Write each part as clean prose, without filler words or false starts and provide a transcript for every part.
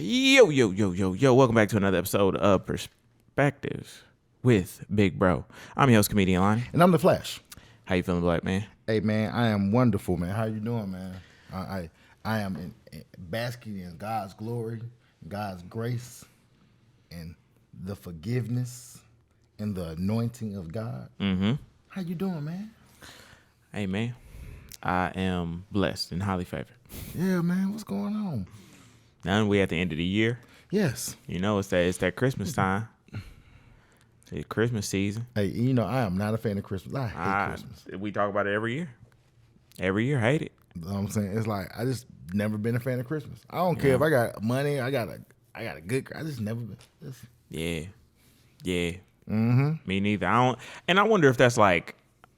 Yo. Welcome back to another episode of Perspectives with Big Bro. I'm your host, comedian Lonnie. And I'm the Flash. How you feeling, Black man? Hey, man, I am wonderful, man. How you doing, man? I am basking in God's glory, God's grace, and the forgiveness and the anointing of God. Mm-hmm. How you doing, man? Hey, man. I am blessed and highly favored. Yeah, man. What's going on? Now we at the end of the year. Yes. You know, it's that Christmas time. It's Christmas season. Hey, you know, I am not a fan of Christmas. I hate Christmas. We talk about it every year. Every year, hate it. You know what I'm saying? It's like, I just never been a fan of Christmas. I don't care if I got money, I got a good, I just never been. Yeah. Mm-hmm. Me neither. I wonder if that's like,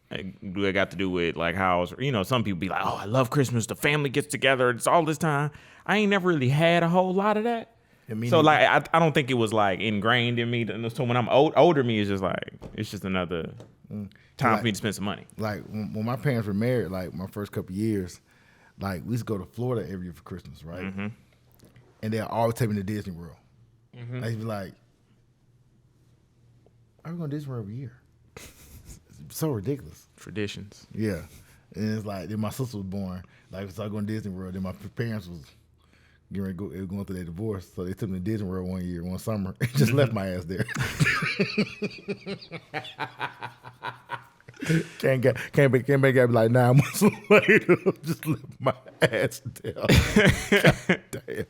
do it got to do with like how, some people be like, oh, I love Christmas. The family gets together. It's all this time. I ain't never really had a whole lot of that. So like, I don't think it was like ingrained in me. So when I'm older, me is just like, it's just another time for me to spend some money. Like when my parents were married, like my first couple of years, like we used to go to Florida every year for Christmas, right? Mm-hmm. And they'll always take me to Disney World. Mm-hmm. They'd be like, I'm going to Disney World every year. It's so ridiculous. Traditions. Yeah. And it's like, then my sister was born. Like, so I go to Disney World. Then my parents was going through their divorce. So they took me to Disney World one summer, and just left my ass there. Can't make it like 9 months later. Just left my ass down. God damn.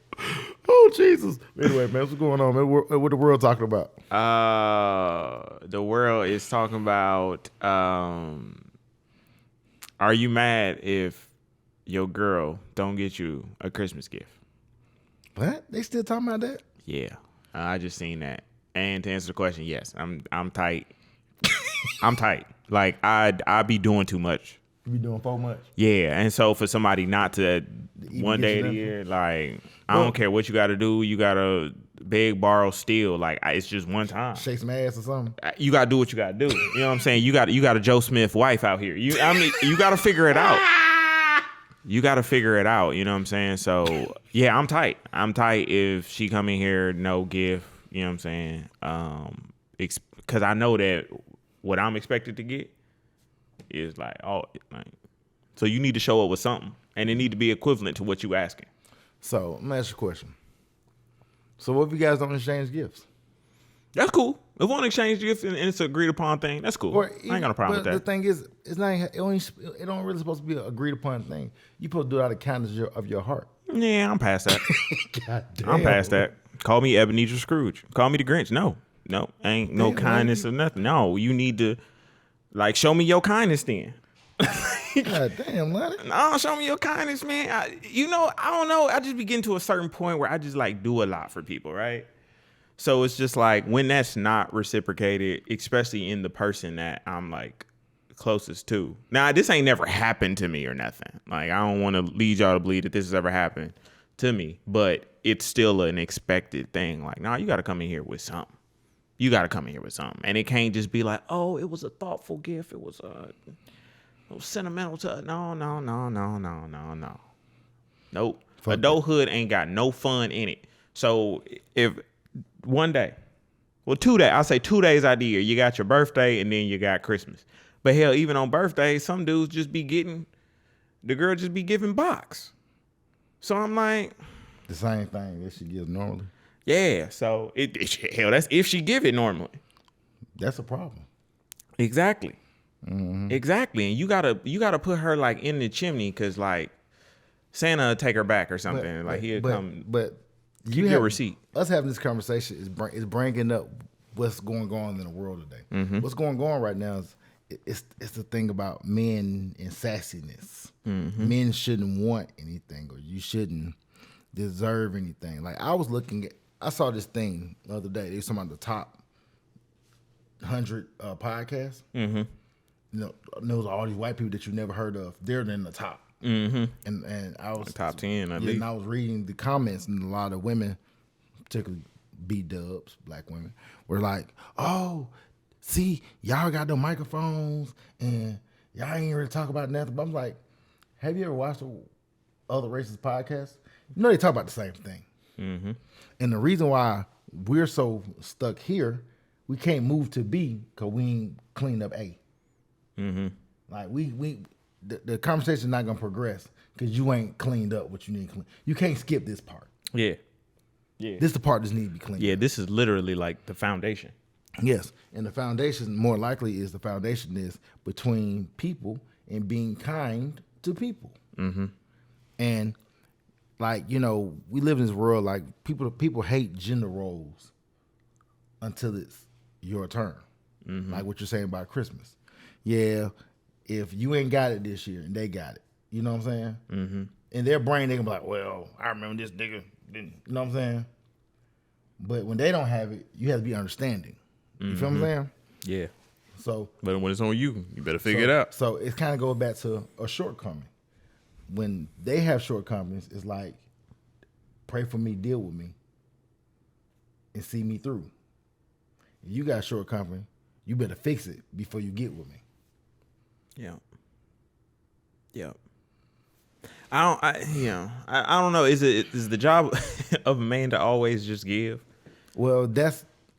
Oh, Jesus. Anyway, man, what's going on, man? What the world talking about? The world is talking about, are you mad if your girl don't get you a Christmas gift? What? They still talking about that? Yeah. I just seen that. And to answer the question, yes, I'm tight. I'm tight. Like, I be doing too much. You be doing so much? Yeah, and so for somebody not to one day of the year, like, I don't care what you got to do. You got to beg, borrow, steal. Like, it's just one time. Shake some ass or something? You got to do what you got to do. You know what I'm saying? You got a Joe Smith wife out here. You got to figure it out. You got to figure it out. You know what I'm saying? So, yeah, I'm tight. I'm tight if she come in here, no gift. You know what I'm saying? Because I know that what I'm expected to get is like, so you need to show up with something, and it need to be equivalent to what you asking. So let me ask you a question. So what if you guys don't exchange gifts? That's cool. If one exchange gifts and it's an agreed upon thing, that's cool. I ain't got a problem with that. The thing is, it don't really supposed to be an agreed upon thing. You supposed to do it out of kindness of your heart. Yeah, I'm past that. God damn. I'm past that. Call me Ebenezer Scrooge. Call me the Grinch. No, ain't no kindness or nothing. No, you need to, like, show me your kindness then. God damn, Lonnie. No, show me your kindness, man. I don't know. I just be getting to a certain point where I just like do a lot for people, right? So it's just like when that's not reciprocated, especially in the person that I'm like closest to. Now, this ain't never happened to me or nothing. Like, I don't want to lead y'all to believe that this has ever happened to me, but it's still an expected thing. Like, nah, you got to come in here with something. You got to come in here with something. And it can't just be like, oh, it was a thoughtful gift. It was sentimental to no. Nope. Fuck Adulthood ain't got no fun in it. So if one day, well, 2 days, I'll say 2 days out of the year, you got your birthday and then you got Christmas. But hell, even on birthdays, some dudes just be the girl just be giving box. So I'm like, the same thing that she gives normally. Yeah, so that's if she give it normally. That's a problem. Exactly. Mm-hmm. Exactly, and you gotta put her like in the chimney because like Santa take her back or something. He'll come. But you have a receipt. Us having this conversation is bringing up what's going on in the world today. Mm-hmm. What's going on right now is it's the thing about men and sassiness. Mm-hmm. Men shouldn't want anything, or you shouldn't deserve anything. Like I saw this thing the other day. They were talking about the top 100 podcasts. Mm-hmm. You know, there was all these white people that you never heard of. They're in the top. Mm-hmm. And I was the top 10 at least. And I was reading the comments, and a lot of women, particularly B-dubs, black women, were like, "Oh, see, y'all got the microphones, and y'all ain't really talk about nothing." But I'm like, have you ever watched other racist podcasts? You know they talk about the same thing. And the reason why we're so stuck here, we can't move to B because we ain't cleaned up A. Like the conversation's not gonna progress because you ain't cleaned up what you need to clean. You can't skip this part. Yeah. This is the part that needs to be cleaned. Yeah, this is literally like the foundation. Yes, and the foundation more likely is between people and being kind to people. And like, you know, we live in this world like people hate gender roles until it's your turn. Like what you're saying about Christmas. Yeah, if you ain't got it this year and they got it, you know what I'm saying? In their brain, they can be like, well, I remember this nigga didn't, you know what I'm saying? But when they don't have it, you have to be understanding. You feel what I'm saying? Yeah. So, but when it's on you, you better figure it out. So it kind of goes back to a shortcoming. When they have shortcomings, it's like, pray for me, deal with me, and see me through. If you got a shortcoming, you better fix it before you get with me. Yeah. I don't know. Is the job of a man to always just give? Well,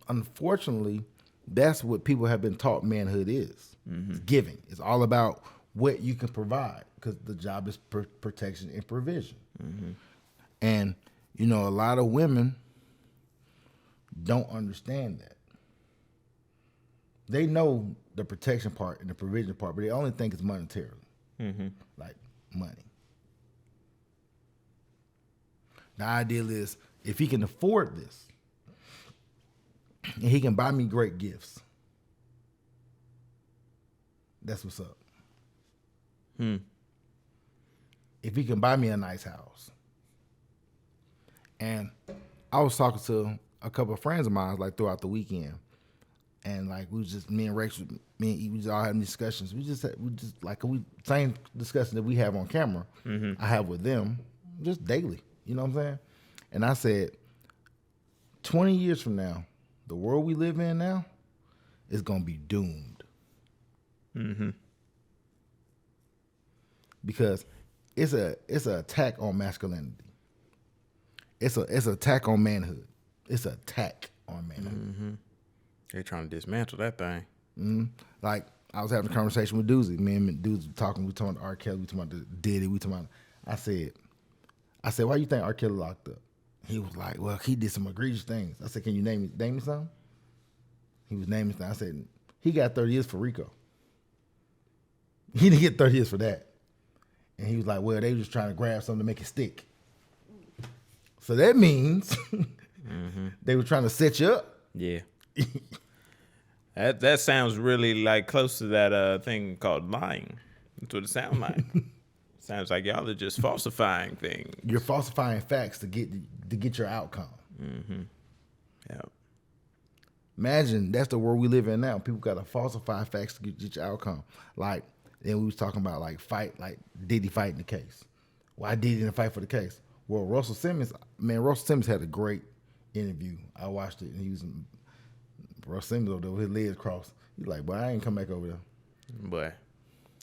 unfortunately, that's what people have been taught manhood is. It's giving. It's all about what you can provide because the job is protection and provision. And, you know, a lot of women don't understand that. They know the protection part and the provision part, but they only think it's monetarily. Like money. The ideal is if he can afford this and he can buy me great gifts, that's what's up. If he can buy me a nice house. And I was talking to a couple of friends of mine like throughout the weekend. And like me and Rachel, me and E, we just all having discussions. Same discussion that we have on camera. I have with them just daily. You know what I'm saying? And I said, 20 years from now, the world we live in now is gonna be doomed. Because it's an attack on masculinity. It's an attack on manhood. It's an attack on manhood. They're trying to dismantle that thing. Like I was having a conversation with Doozy. Me and Doozy were talking. We talking about R. Kelly. We talking about the Diddy. We talking about. I said, why you think R. Kelly locked up? He was like, well, he did some egregious things. I said, can you name me something? He was naming things. I said, he got 30 years for RICO. He didn't get 30 years for that. And he was like, well, they were just trying to grab something to make it stick. So that means they were trying to set you up. Yeah. That sounds really like close to that thing called lying. That's what it sounds like. Sounds like y'all are just falsifying things. You're falsifying facts to get your outcome. Yeah. Imagine that's the world we live in now. People got to falsify facts to get your outcome. Like, then we was talking about like Diddy fighting the case. Why Diddy didn't fight for the case? Well, Russell Simmons had a great interview. I watched it, and Russell Simmons over there with his legs crossed. He's like, boy, I ain't come back over there. Boy,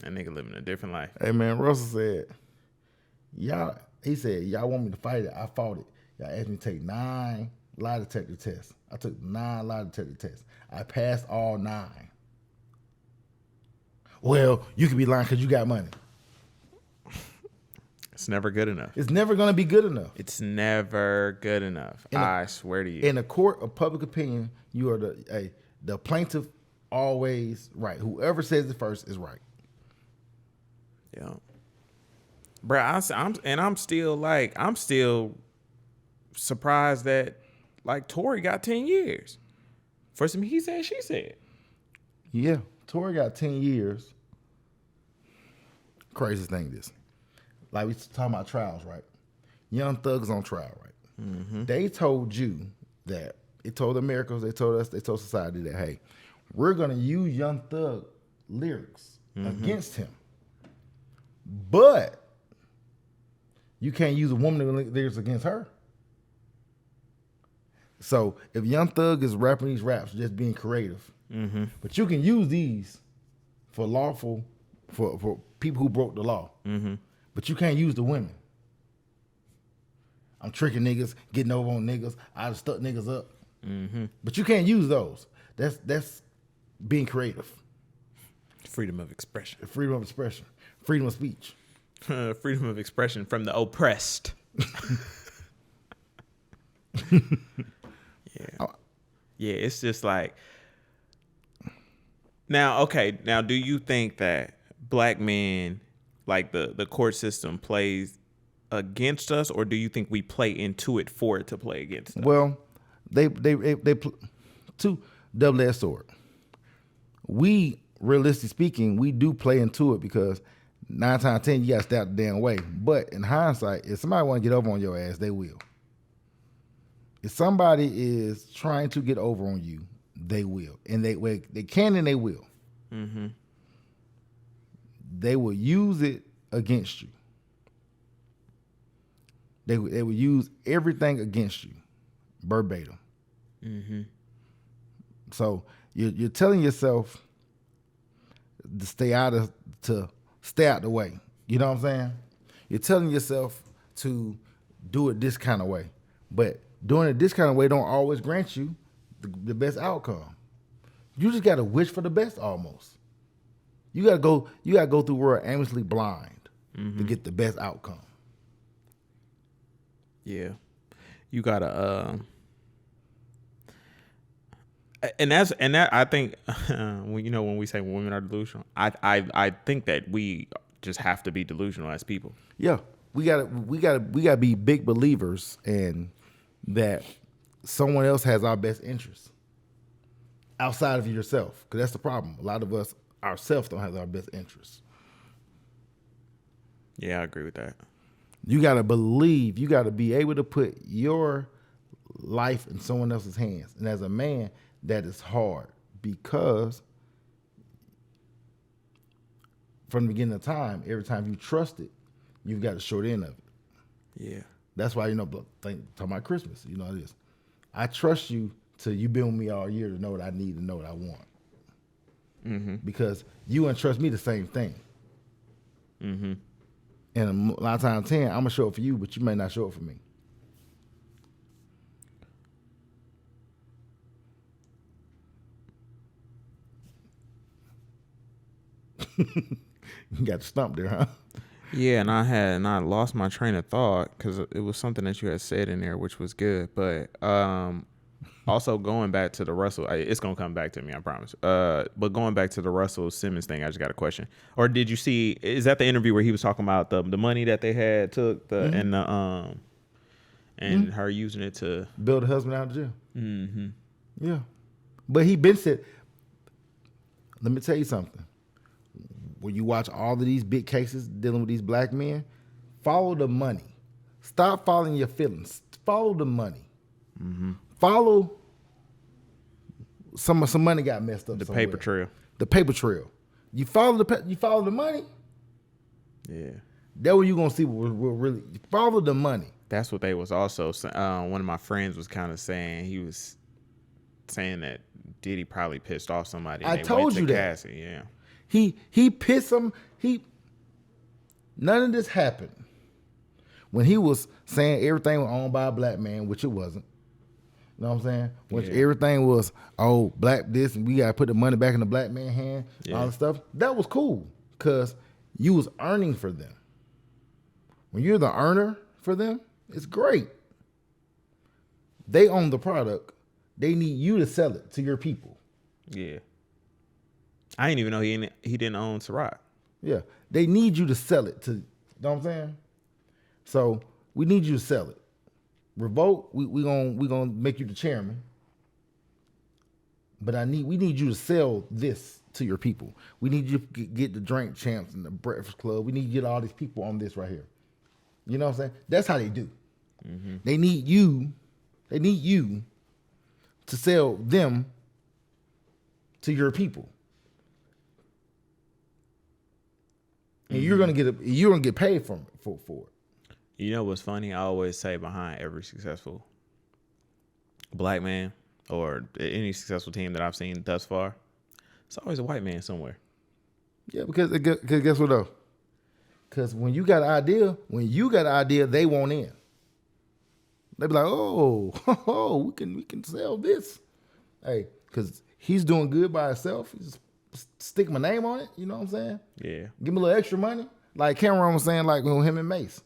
that nigga living a different life. Hey, man, Russell said, he said, y'all want me to fight it? I fought it. Y'all asked me to take 9 lie detector tests. I took 9 lie detector tests. I passed all 9. Well, you could be lying because you got money. It's never good enough. It's never going to be good enough. It's never good enough. I swear to you. In a court of public opinion, you are the plaintiff always right. Whoever says it first is right. Yeah. Bro, I'm still surprised that like Tory got 10 years for some he said, she said. Yeah. Tory got 10 years. Crazy thing is, like we talking about trials, right? Young Thug's on trial, right? They told you that, they told Americans, they told us, they told society that, hey, we're going to use Young Thug lyrics against him. But you can't use a woman lyrics against her. So if Young Thug is rapping these raps, just being creative, but you can use these for people who broke the law, but you can't use the women. I'm tricking niggas, getting over on niggas. I done stuck niggas up. But you can't use those. That's being creative. Freedom of expression. Freedom of expression. Freedom of speech. Freedom of expression from the oppressed. Yeah. Yeah, it's just like now, do you think that black men, like the court system, plays against us, or do you think we play into it for it to play against us? Well, they two double-edged sword. We, realistically speaking, we do play into it because 9 times out of 10 you gotta stay out the damn way. But in hindsight, if somebody want to get over on your ass, they will. If somebody is trying to get over on you, they will, and they can and they will. They will use it against you. They will use everything against you, verbatim. So you're telling yourself to stay out the way. You know what I'm saying? You're telling yourself to do it this kind of way, but doing it this kind of way don't always grant you the best outcome. You just gotta wish for the best almost. You gotta go through the world aimlessly blind to get the best outcome. Yeah. You gotta and that I think when we say women are delusional, I think that we just have to be delusional as people. Yeah. We gotta be big believers in that someone else has our best interests outside of yourself, because that's the problem. A lot of us ourselves don't have our best interests. Yeah, I agree with that. You got to believe. You got to be able to put your life in someone else's hands. And as a man, that is hard because from the beginning of time, every time you trust it, you've got a short end of it. Yeah. That's why, talking about Christmas, it is. I trust you till you've been with me all year to know what I need to know what I want. Because you entrust me the same thing. And a lot of times, 10, I'm going to show up for you, but you may not show up for me. You got stumped there, huh? Yeah, and I lost my train of thought because it was something that you had said in there, which was good. But also going back to the Russell, it's gonna come back to me, I promise. But going back to the Russell Simmons thing, I just got a question. Or did you see? Is that the interview where he was talking about the money that they had took and her using it to build a husband out of jail? Yeah, but he been said. Let me tell you something. When you watch all of these big cases dealing with these black men, follow the money. Stop following your feelings. Follow the money. Follow some money got messed up. The somewhere. paper trail. The paper trail. You follow the money. Yeah. That's what you're gonna see. What really follow the money. That's what they was also. One of my friends was kind of saying. He was saying that Diddy probably pissed off somebody. I told you that. Cassie, yeah. He pissed him. None of this happened when he was saying everything was owned by a black man, which it wasn't. You know what I'm saying? Which everything was, black this, and we got to put the money back in the black man's hand, all the stuff. That was cool because you was earning for them. When you're the earner for them, it's great. They own the product. They need you to sell it to your people. Yeah. I didn't even know he didn't own Ciroc. Yeah. They need you to sell it to, you know what I'm saying? So we need you to sell it. Revolt, we gonna make you the chairman. But we need you to sell this to your people. We need you to get the Drink Champs and the Breakfast Club. We need to get all these people on this right here. You know what I'm saying? That's how they do. They need you to sell them to your people. And you're gonna get paid for it. You know what's funny? I always say behind every successful black man or any successful team that I've seen thus far, it's always a white man somewhere. Yeah, because guess what though? Because when you got an idea, they want in. They be like, oh, we can sell this. Hey, because he's doing good by himself. He just stick my name on it. You know what I'm saying? Yeah. Give me a little extra money. Like Cameron was saying, like with him and Mace.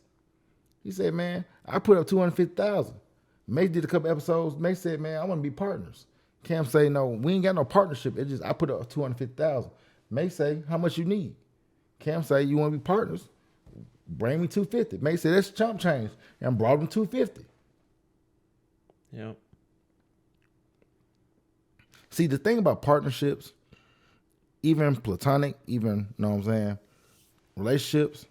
He said, man, I put up $250,000. Mace did a couple episodes. Mace said, man, I want to be partners. Cam say, no, we ain't got no partnership. It's just I put up $250,000. Mace say, how much you need? Cam say, you want to be partners? Bring me $250. Mace said, that's chump change. And brought him $250. Yep. See, the thing about partnerships, even platonic, even, you know what I'm saying, relationships,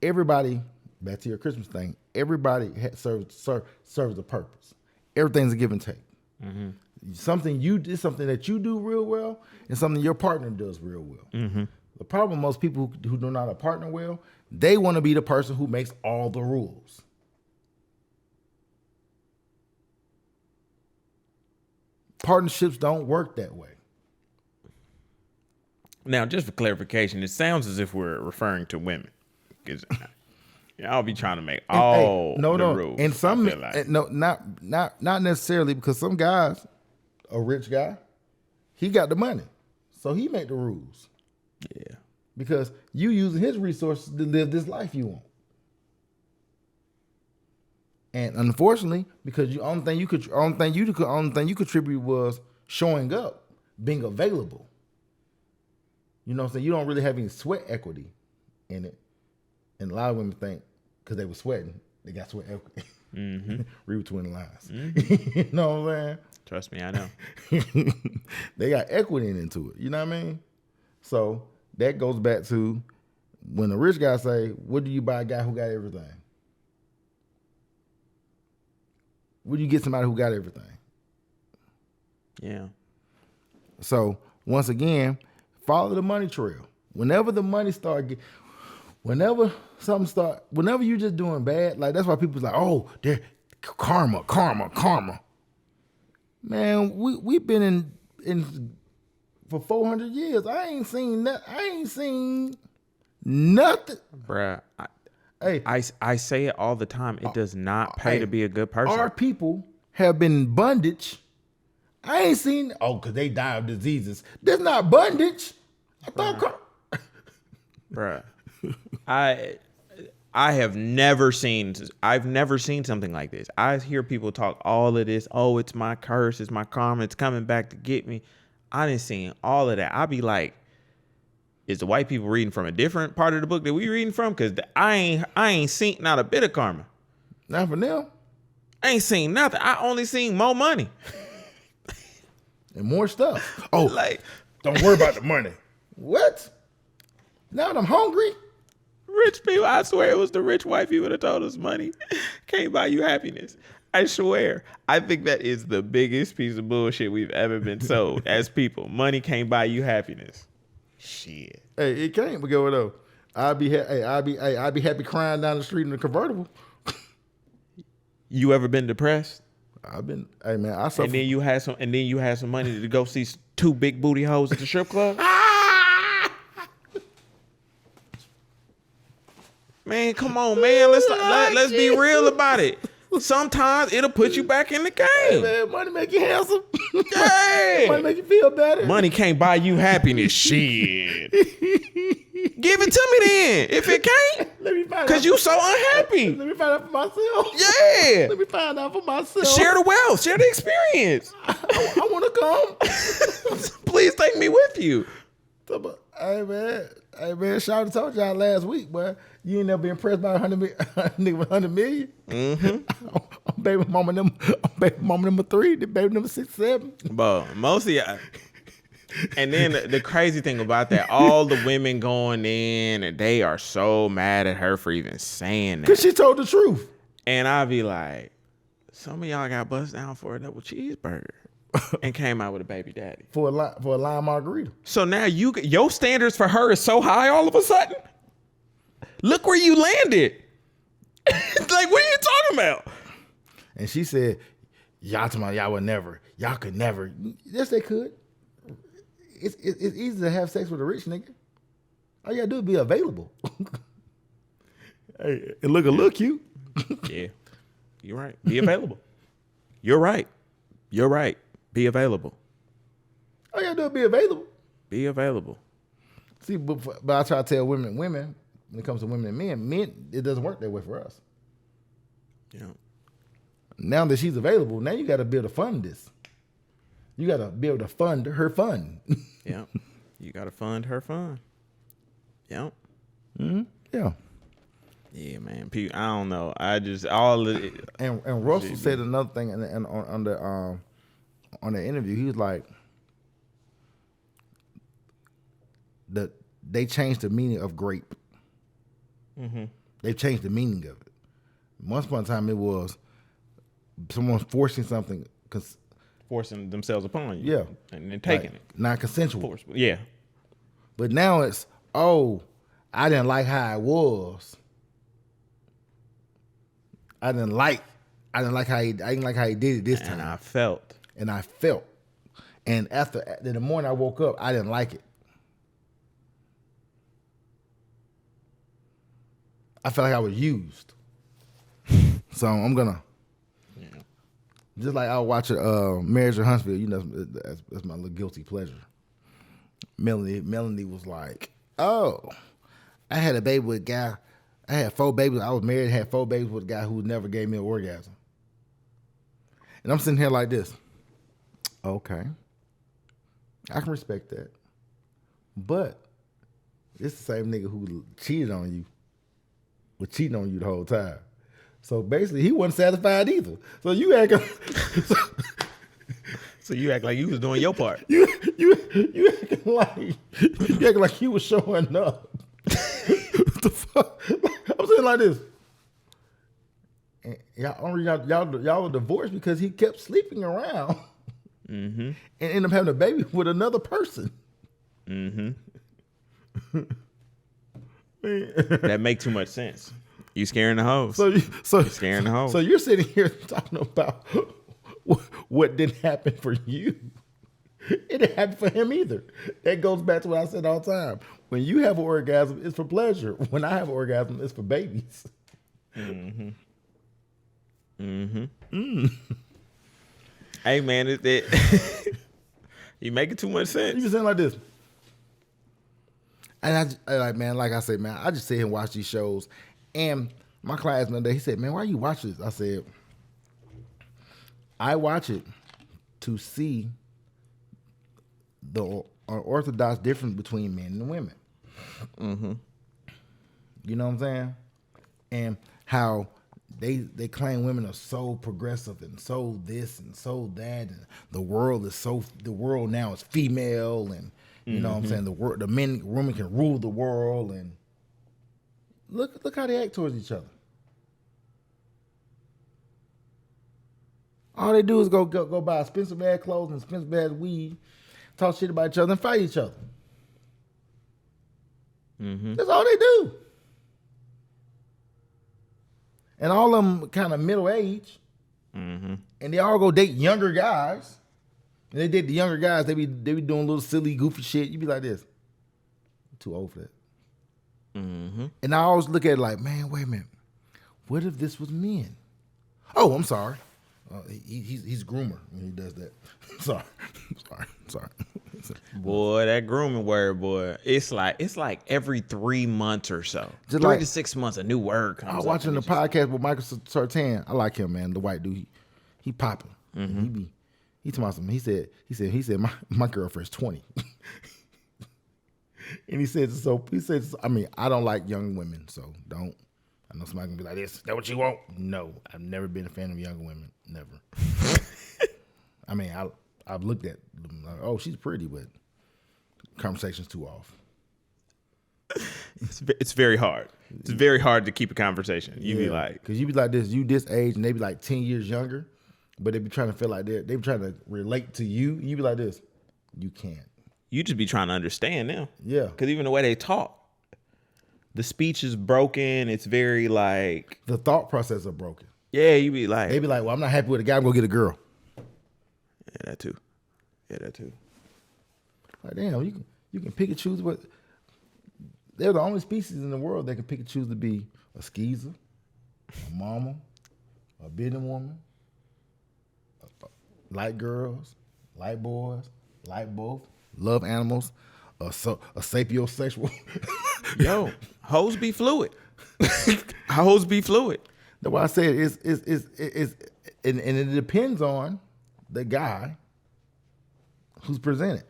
everybody, back to your Christmas thing, everybody serves a purpose. Everything's a give and take. Mm-hmm. Something that you do real well, and something your partner does real well. Mm-hmm. The problem with most people who do not partner well, they want to be the person who makes all the rules. Partnerships don't work that way. Now, just for clarification, it sounds as if we're referring to women. Because I'll be trying to make all the rules. And some, not necessarily, because some guys, a rich guy, he got the money, so he make the rules. Yeah. Because you using his resources to live this life you want. And unfortunately, because the only thing you contribute was showing up, being available. You know what I'm saying? You don't really have any sweat equity in it. And a lot of women think because they were sweating, they got sweat equity. Mm-hmm. Read between the lines. Mm-hmm. You know what I'm saying? Trust me, I know. They got equity into it. You know what I mean? So that goes back to when the rich guy say, what do you buy a guy who got everything? Where do you get somebody who got everything? Yeah. So once again, follow the money trail. Whenever the money whenever you just doing bad, like that's why people's like, oh, they're karma. Man, we've been in for 400 years. I ain't seen nothing. Bruh, I say it all the time. It does not pay to be a good person. Our people have been in bondage. I ain't seen, because they die of diseases. That's not bondage. I thought, bruh, I've never seen something like this. I hear people talk all of this. Oh, it's my curse. It's my karma. It's coming back to get me. I didn't see all of that. I'd be like, is the white people reading from a different part of the book that we reading from? Because I ain't seen not a bit of karma. Not for them. I ain't seen nothing. I only seen more money. And more stuff. Oh, like, don't worry about the money. What? Now that I'm hungry? Rich people, I swear it was the rich white people that told us money can't buy you happiness. I swear. I think that is the biggest piece of bullshit we've ever been sold as people. Money can't buy you happiness. Shit. Hey, it can't, but go though. I'd be happy crying down the street in a convertible. You ever been depressed? Hey man, I suffer. And then you had some money to go see two big booty hoes at the strip club? Man, come on, man. Let's be real about it. Sometimes it'll put you back in the game. Hey, man, money make you handsome. Hey. Money make you feel better. Money can't buy you happiness. Shit. Give it to me then. If it can't, because you so unhappy. Let me find out for myself. Yeah. Let me find out for myself. Share the wealth. Share the experience. I want to come. Please take me with you. Hey man, Shawty told y'all last week, boy. You ain't never been impressed by 100 million. Mm-hmm. I'm baby mama number 3, the baby number 6, 7. But most of y'all. And then the crazy thing about that, all the women going in and they are so mad at her for even saying that. Because she told the truth. And I'll be like, some of y'all got bust down for a double cheeseburger and came out with a baby daddy. For a lime margarita. So now your standards for her is so high all of a sudden? Look where you landed. Like, what are you talking about? And she said, y'all could never. Yes, they could. It's easy to have sex with a rich nigga. All you gotta do is be available. Hey, and look a little cute. Yeah. You're right. Be available. You're right. You're right. Be available. All you gotta do is be available. Be available. See, but I try to tell women, when it comes to women and men, it doesn't work that way for us. Yeah. Now that she's available, now you got to be able to fund this. You got to be able to fund her fund. Yeah. You got to fund her fund. Yep. Mm-hmm. Yeah. Yeah, man. People, I don't know. I just all of it. And Russell said another thing on the interview. He was like, they changed the meaning of grape. Mm-hmm. They've changed the meaning of it. Once upon a time, it was someone forcing something, Forcing themselves upon you. Yeah. And then taking it. Non-consensual. Forceful. Yeah. But now it's, oh, I didn't like how it was. I didn't like how he did it this time. And I felt. And after in the morning I woke up, I didn't like it. I felt like I was used. So I'm gonna, just like I was watching Marriage at Huntsville, you know, that's my little guilty pleasure. Melanie was like, oh, I had a baby with a guy. I had 4 babies. I was married and had 4 babies with a guy who never gave me an orgasm. And I'm sitting here like this. Okay. I can respect that. But it's the same nigga who cheated on you, was cheating on you the whole time. So basically, he wasn't satisfied either. So you act So you act like you was doing your part. you acting like you was showing up. What the fuck? I'm saying like this. And y'all were divorced because he kept sleeping around and ended up having a baby with another person. That make too much sense. You scaring the hoes. So You're scaring the hoes. So you're sitting here talking about what didn't happen for you. It didn't happen for him either. That goes back to what I said all the time. When you have an orgasm, it's for pleasure. When I have an orgasm, it's for babies. Hey man, you making too much sense. You be saying like this. And like I said, man, I just sit here and watch these shows. And my classmate one day, he said, man, why you watch this? I said, I watch it to see the unorthodox difference between men and women. You know what I'm saying? And how they claim women are so progressive and so this and so that, and the world now is female, and you know what I'm saying, women can rule the world, and look how they act towards each other. All they do is go buy expensive ass clothes and expensive ass weed, talk shit about each other, and fight each other. That's all they do. And all of them kind of middle age, and they all go date younger guys. And they date the younger guys. They be doing little silly, goofy shit. You be like this. I'm too old for that. And I always look at it like, man, wait a minute. What if this was men? Oh, I'm sorry. He's a groomer when he does that. sorry. Boy, that grooming word, boy. It's like every 3 months or so. Just 3 like- to 6 months, a new word comes I was up. watching the podcast with Michael Sartan. I like him, man. The white dude. He popping. He told me something. He said my girlfriend's 20. And he said, I mean, I don't like young women, so don't. I know somebody gonna be like, this, is that what you want? No, I've never been a fan of young women. Never. I mean, I've looked at them like, oh, she's pretty, but conversation's too off. It's very hard. It's very hard to keep a conversation. You be like, because you be like this, you this age, and they be like 10 years younger, but they be trying to feel like they be trying to relate to you. You be like this, you can't. you just be trying to understand them. Yeah. Because even the way they talk, the speech is broken. It's very like, The thought process are broken. yeah, you be like, They be like, well, I'm not happy with a guy, I'm gonna get a girl. yeah, that too. Yeah, that too. Like, damn, you can pick and choose what. They're the only species in the world that can pick and choose to be a skeezer, a mama, a business woman, like girls, like boys, like both, love animals, a sapiosexual. Yo, hoes be fluid. Hoes be fluid. That's why I said it's and it depends on the guy who's presented,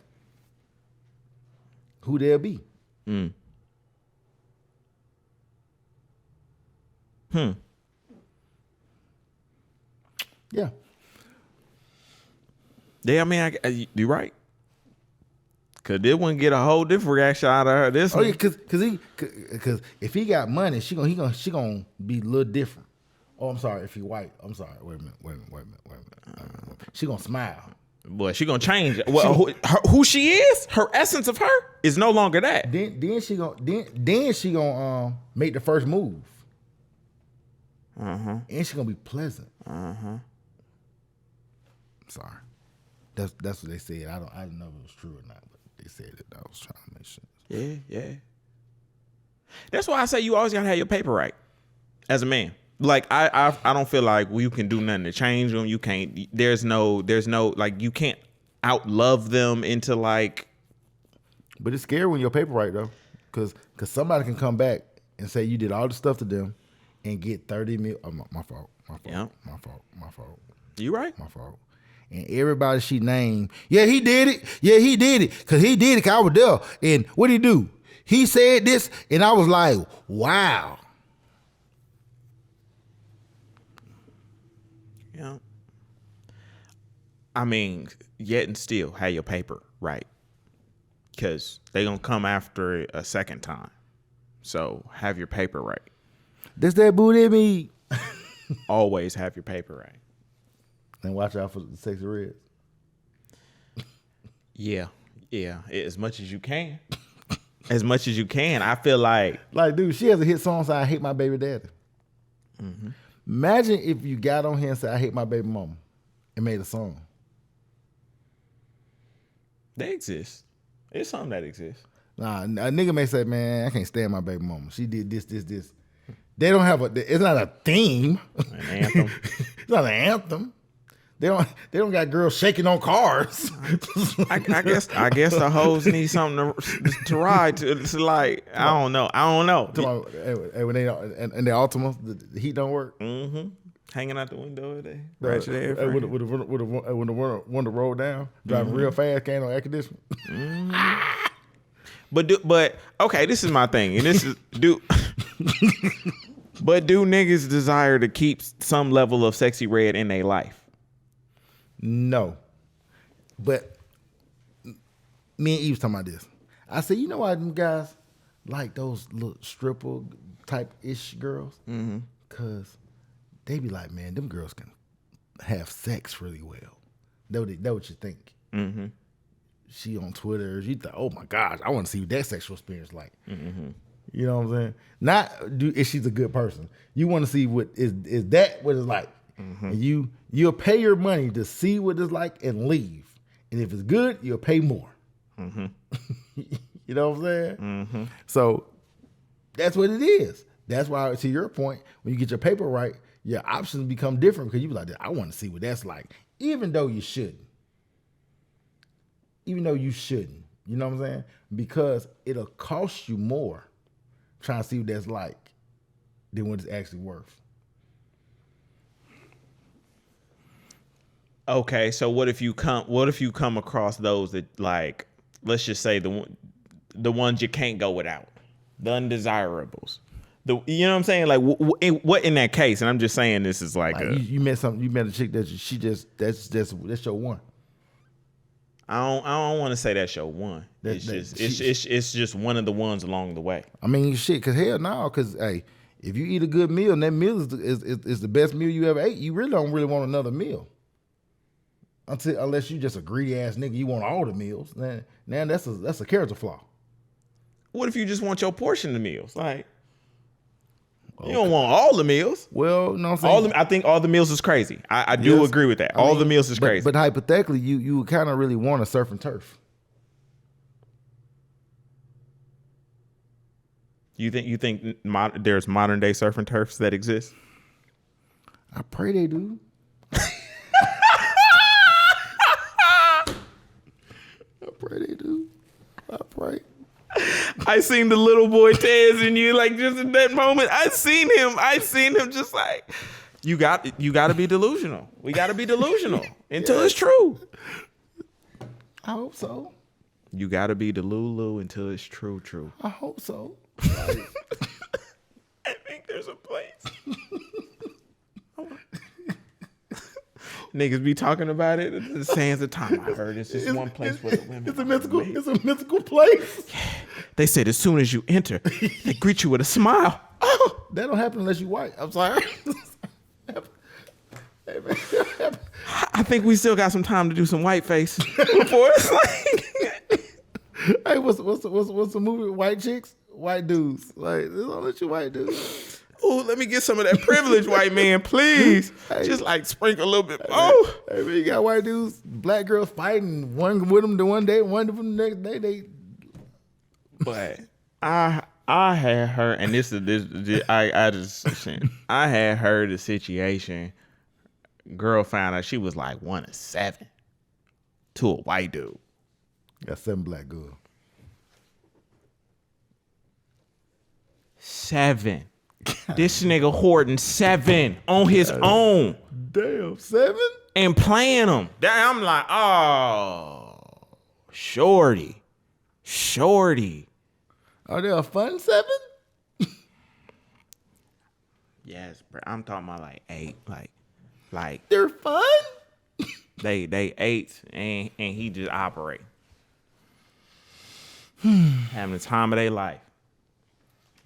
who they'll be. Yeah. Yeah, I mean, you're right. Cause this one get a whole different reaction out of her. This Oh one. yeah, cause if he got money, she gonna be a little different. Oh, I'm sorry. If he white, I'm sorry. Wait a minute. She gonna smile. Boy, she gonna change. Well, who she is, her essence of her is no longer that. Then she gonna make the first move. And she gonna be pleasant. Sorry, that's what they said. I don't know if it was true or not, but they said it. I was trying to make sure. Yeah. That's why I say you always gotta have your paper right as a man. Like I don't feel like you can do nothing to change them. You can't. There's no like you can't outlove them into like. But it's scary when your paper right though, because somebody can come back and say you did all the stuff to them and get 30 mil. Oh, my fault. Yeah. My fault. You right? My fault. And everybody she named, yeah, he did it. Yeah, he did it. Because he did it because I was there. And what did he do? He said this, and I was like, wow. Yeah. I mean, yet and still have your paper right. Because they going to come after it a second time. So have your paper right. That's that booty me. Always have your paper right. And watch out for the sexy reds. Yeah. As much as you can. As much as you can. I feel like, dude, she has a hit song saying, I hate my baby daddy. Imagine if you got on here and said, I hate my baby mama and made a song. they exist. It's something that exists. Nah, a nigga may say, man, I can't stand my baby mama. She did this. They don't have it's not a theme. An anthem. It's not an anthem. They don't got girls shaking on cars. I guess the hoes need something to ride to. It's like I don't know. Hey, when they in the Altima, the heat don't work. Mm-hmm. Hanging out the window every day. With the window rolled down, driving real fast, can't no air conditioning. But okay, this is my thing, and this is But do niggas desire to keep some level of sexy red in their life? No. But me and Eve was talking about this. I said, you know why them guys like those little stripper type ish girls? Mm-hmm. Cause they be like, man, them girls can have sex really well. That what you think. Mm-hmm. She on Twitter, she thought, oh my gosh, I want to see what that sexual experience like. Mm-hmm. You know what I'm saying? Not if she's a good person. You want to see what is that what it's like. Mm-hmm. And you'll pay your money to see what it's like and leave. And if it's good, you'll pay more. Mm-hmm. You know what I'm saying? Mm-hmm. So that's what it is. That's why, to your point, when you get your paper right, your options become different because you be like, I want to see what that's like, even though you shouldn't. You know what I'm saying? Because it'll cost you more trying to see what that's like than what it's actually worth. Okay, so what if you come across those that, like, let's just say the ones you can't go without, the undesirables, you know what I'm saying? Like, what in that case? And I'm just saying this is like you met a chick that that's your one. I don't want to say that's your one. It's just one of the ones along the way. I mean, shit, cause hell no, cause hey, if you eat a good meal and that meal is the best meal you ever ate, you really don't want another meal. Unless you just a greedy ass nigga, you want all the meals. Now that's a character flaw. What if you just want your portion of meals? Like, you don't want all the meals. Well, no, I'm saying I think all the meals is crazy. I do agree with that. All the meals is crazy. But hypothetically, you kind of really want a surf and turf. You think there's modern day surf and turfs that exist? I pray they do. I pray they do. I pray. I seen the little boy Tez in you, like just in that moment. I seen him just like, you got to be delusional. We got to be delusional until it's true. I hope so. You got to be Delulu until it's true. I hope so. I think there's a place. Niggas be talking about it. The sands of time. I heard it's just one place where the women. It's a mythical place. Yeah. They said as soon as you enter, they greet you with a smile. Oh, that don't happen unless you white. I'm sorry. I think we still got some time to do some white face before it's like. Hey, what's the movie? White chicks, white dudes. Like, don't let you white dudes. Ooh, let me get some of that privilege, white man, please. Hey. Just like sprinkle a little bit. Oh, hey, man, you got white dudes, black girls fighting. One with them the one day, one with them the next day. They. But I had heard, and I had heard the situation. Girl found out she was like one of 7 to a white dude. Got 7 black girls. 7. This nigga hoarding 7 on his own. Damn, 7? And playing them. I'm like, oh, shorty. Are they a fun 7? Yes, bro. I'm talking about like 8. Like they're fun? they 8 and he just operate. Having the time of their life.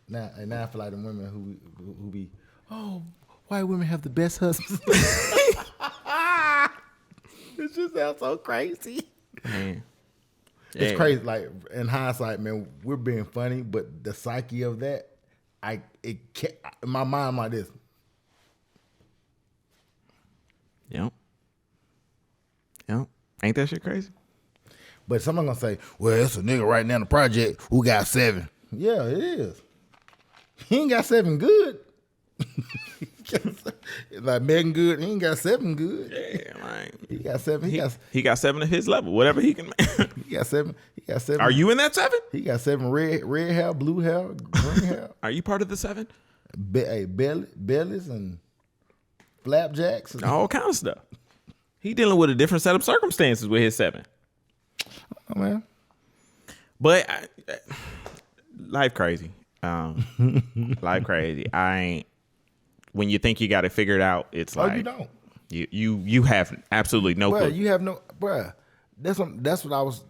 Now I feel like the women who be, oh, white women have the best husbands. It just sounds so crazy. Man. It's Yeah. crazy. Like in hindsight, man, we're being funny, but the psyche of that, it can't, in my mind like this. Yep. Ain't that shit crazy? But someone gonna say, well, it's a nigga right now in the project who got 7. Yeah, it is. He ain't got 7 good. Like Megan Good, he ain't got 7 good. Yeah, man. He got 7. He got 7 at his level, whatever he can. He got 7. He got 7. Are you in that 7? He got 7 red hair, blue hair, green hair. Are you part of the 7? Bellies and flapjacks. And All kind of stuff. He dealing with a different set of circumstances with his 7. oh, man. But life crazy. Life crazy. When you think you got it figured out, it's like you don't. You have absolutely no clue. You have no, bruh. That's what I was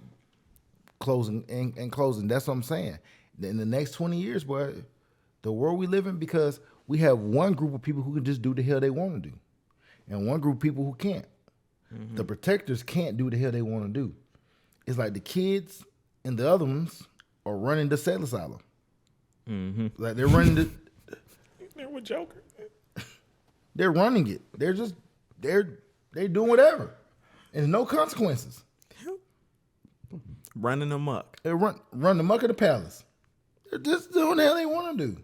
closing and closing. That's what I'm saying. In the next 20 years, boy, the world we live in, because we have one group of people who can just do the hell they want to do, and one group of people who can't. Mm-hmm. The protectors can't do the hell they want to do. It's like the kids and the other ones are running the settler asylum. Mm-hmm. Like they're running the. They're with Joker. They're running it. They're doing whatever, and no consequences. Running amok. They run the muck of the palace. They're just doing the hell they want to do.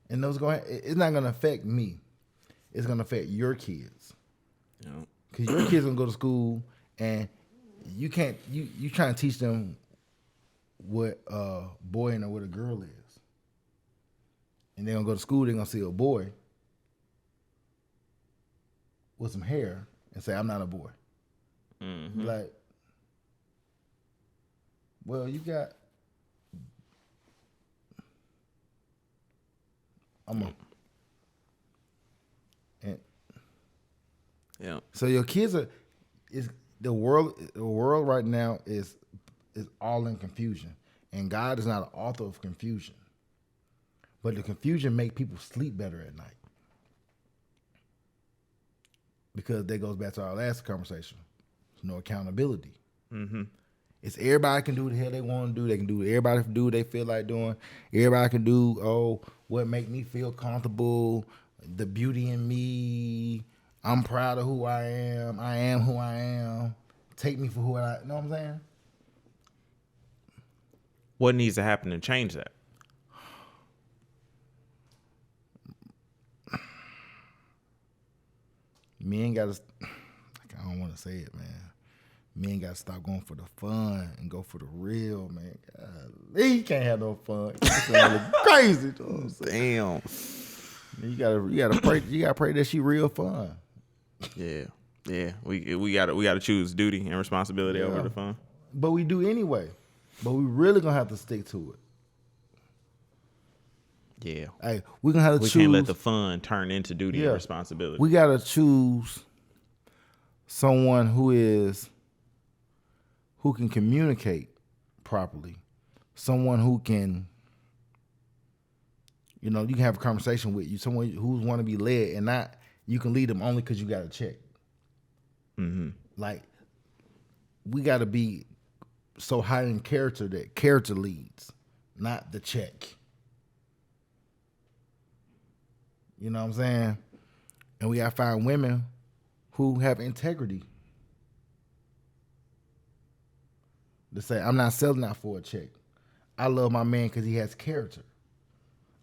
And it's not going to affect me. It's going to affect your kids. Because your kids going to go to school and you can't, you trying to teach them what a boy and what a girl is. And they're going to go to school, they're going to see a boy with some hair and say, I'm not a boy. Mm-hmm. Like, well, you got, yeah. So your kids the world right now is all in confusion, and God is not an author of confusion, but the confusion make people sleep better at night, because that goes back to our last conversation. There's no accountability. Mm-hmm. It's everybody can do the hell they want to do. They can do everybody can do what they feel like doing. Everybody can do what make me feel comfortable, the beauty in me. I'm proud of who I am. I am who I am. Take me for who I know what I'm saying? What needs to happen to change that? Men gotta, I don't want to say it, man. Men gotta stop going for the fun and go for the real, man. He can't have no fun. It's crazy. You know what I'm saying? Damn. You gotta pray that she real fun. Yeah. We gotta choose duty and responsibility over the fun. But we do anyway. But we really gonna have to stick to it. Yeah. Hey, we're gonna have to choose. We can't let the fun turn into duty and responsibility. We gotta choose someone who can communicate properly. Someone who can, you can have a conversation with you. Someone who's want to be led, and not you can lead them only because you got a check. Mm-hmm. Like, we got to be so high in character that character leads, not the check. You know what I'm saying? And we got to find women who have integrity. To say, I'm not selling out for a check. I love my man because he has character.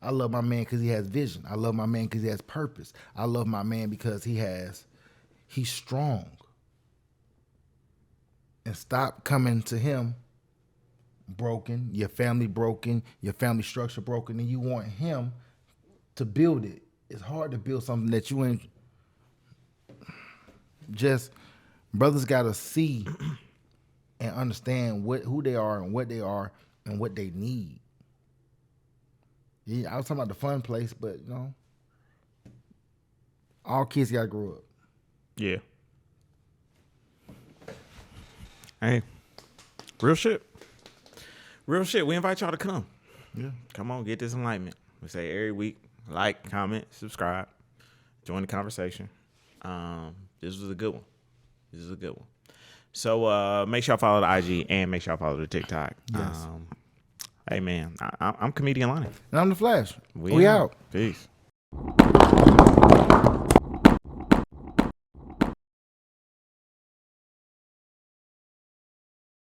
I love my man because he has vision. I love my man because he has purpose. I love my man because he's strong. And stop coming to him broken, your family structure broken, and you want him to build it. It's hard to build something that you ain't. Just brothers gotta see and understand who they are and what they are and what they need. Yeah, I was talking about the fun place, but all kids gotta grow up. Yeah. Hey, real shit. Real shit. We invite y'all to come. Yeah. Come on, get this enlightenment. We say every week, like, comment, subscribe, join the conversation. This was a good one. So make sure y'all follow the IG and make sure y'all follow the TikTok. Yes. Hey, man, I'm Comedian Lonnie. And I'm the Flash. We out. Peace.